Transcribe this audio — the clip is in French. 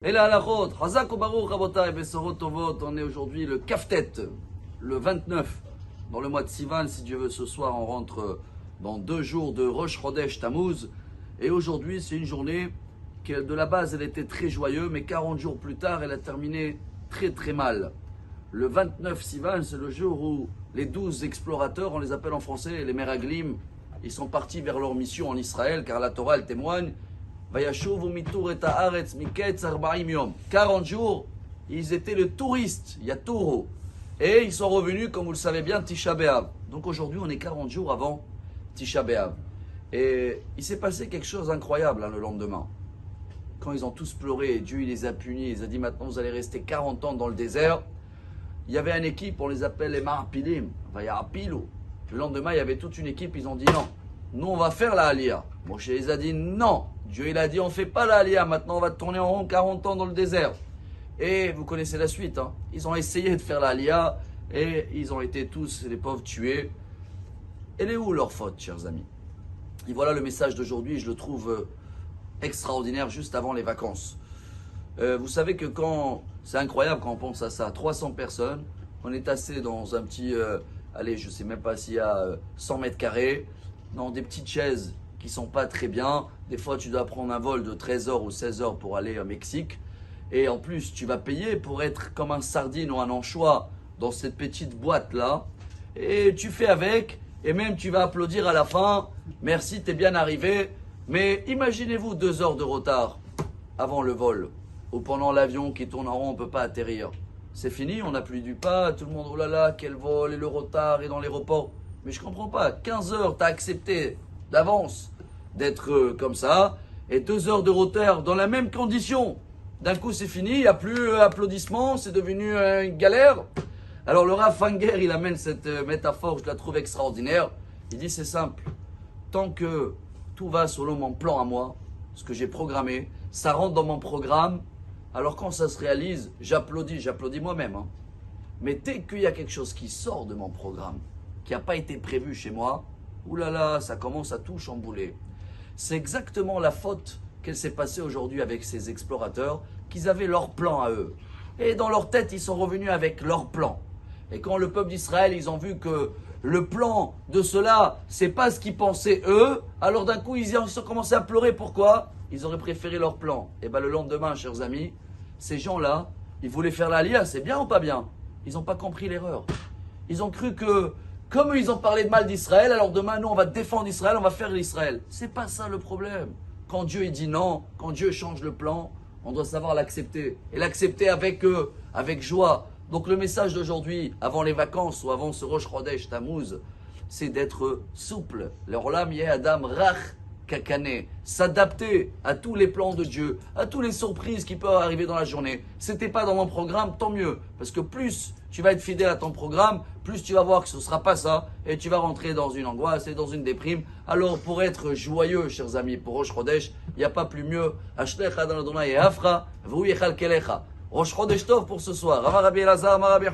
Et la halachot, Hazak Baruch Rabotai, Besorot Tovot, on est aujourd'hui le Kaftet, le 29, dans le mois de Sivan, si Dieu veut, ce soir, on rentre dans 2 jours de Rosh Chodesh Tammuz. Et aujourd'hui, c'est une journée qui, de la base, elle était très joyeuse, mais 40 jours plus tard, elle a terminé très très mal. Le 29 Sivan, c'est le jour où les 12 explorateurs, on les appelle en français les Meraglim, ils sont partis vers leur mission en Israël, car la Torah, elle témoigne. 40 jours, ils étaient le touriste, Yatouro. Et ils sont revenus, comme vous le savez bien, Tisha B'Av. Donc aujourd'hui, on est 40 jours avant Tisha B'Av. Et il s'est passé quelque chose d'incroyable le lendemain. Quand ils ont tous pleuré, Dieu il les a punis, il a dit maintenant vous allez rester 40 ans dans le désert. Il y avait une équipe, on les appelle les Ma'apilim, Vaya'apilo. Le lendemain, il y avait toute une équipe, ils ont dit non, nous on va faire la Aliyah. Moshe les a dit non. Dieu il a dit on ne fait pas la Aliyah, maintenant on va tourner en rond 40 ans dans le désert. Et vous connaissez la suite, hein. Ils ont essayé de faire la Aliyah et ils ont été tous, les pauvres, tués. Elle est où leur faute, chers amis? Et voilà le message d'aujourd'hui, je le trouve extraordinaire juste avant les vacances. Vous savez que c'est incroyable quand on pense à ça, 300 personnes, on est assis dans un petit, allez je ne sais même pas s'il y a 100 mètres carrés, dans des petites chaises qui sont pas très bien. Des fois, tu dois prendre un vol de 13 heures ou 16 heures pour aller au Mexique. Et en plus, tu vas payer pour être comme un sardine ou un anchois dans cette petite boîte-là. Et tu fais avec. Et même, tu vas applaudir à la fin. Merci, t'es bien arrivé. Mais imaginez-vous 2 heures de retard avant le vol. Ou pendant l'avion qui tourne en rond, on ne peut pas atterrir. C'est fini, on n'a plus du pas. Tout le monde, oh là là, quel vol et le retard et dans l'aéroport. Mais je comprends pas. 15 heures, tu as accepté d'avance d'être comme ça, et 2 heures de retard dans la même condition. D'un coup, c'est fini, il n'y a plus applaudissements, c'est devenu une galère. Alors le Rav Fanger, il amène cette métaphore, je la trouve extraordinaire. Il dit c'est simple, tant que tout va selon mon plan à moi, ce que j'ai programmé, ça rentre dans mon programme, alors quand ça se réalise, j'applaudis moi-même. Hein. Mais dès qu'il y a quelque chose qui sort de mon programme, qui n'a pas été prévu chez moi, oulala, ça commence à tout chambouler. C'est exactement la faute qu'elle s'est passée aujourd'hui avec ces explorateurs, qu'ils avaient leur plan à eux. Et dans leur tête, ils sont revenus avec leur plan. Et quand le peuple d'Israël, ils ont vu que le plan de cela, c'est pas ce qu'ils pensaient eux, alors d'un coup, ils ont commencé à pleurer. Pourquoi? Ils auraient préféré leur plan. Et bien le lendemain, chers amis, ces gens-là, ils voulaient faire l'Aliyah, c'est bien ou pas bien? Ils n'ont pas compris l'erreur. Ils ont cru que comme ils ont parlé de mal d'Israël, alors demain, nous, on va défendre Israël, on va faire l'Israël. C'est pas ça le problème. Quand Dieu il dit non, quand Dieu change le plan, on doit savoir l'accepter. Et l'accepter avec joie. Donc le message d'aujourd'hui, avant les vacances ou avant ce Rosh Chodesh Tammuz, c'est d'être souple. Le Olam Yeh Adam Rach Kakane. S'adapter à tous les plans de Dieu, à toutes les surprises qui peuvent arriver dans la journée. C'était pas dans mon programme, tant mieux. Parce que plus tu vas être fidèle à ton programme, plus tu vas voir que ce ne sera pas ça, et tu vas rentrer dans une angoisse et dans une déprime. Alors pour être joyeux, chers amis, pour Rosh Chodesh, il n'y a pas plus mieux. Ashlecha dan Adonai et Afra, v'hu yechal kelecha. Rosh Chodesh Tov pour ce soir. Amar Rabbi Elazar, Amar Rabbi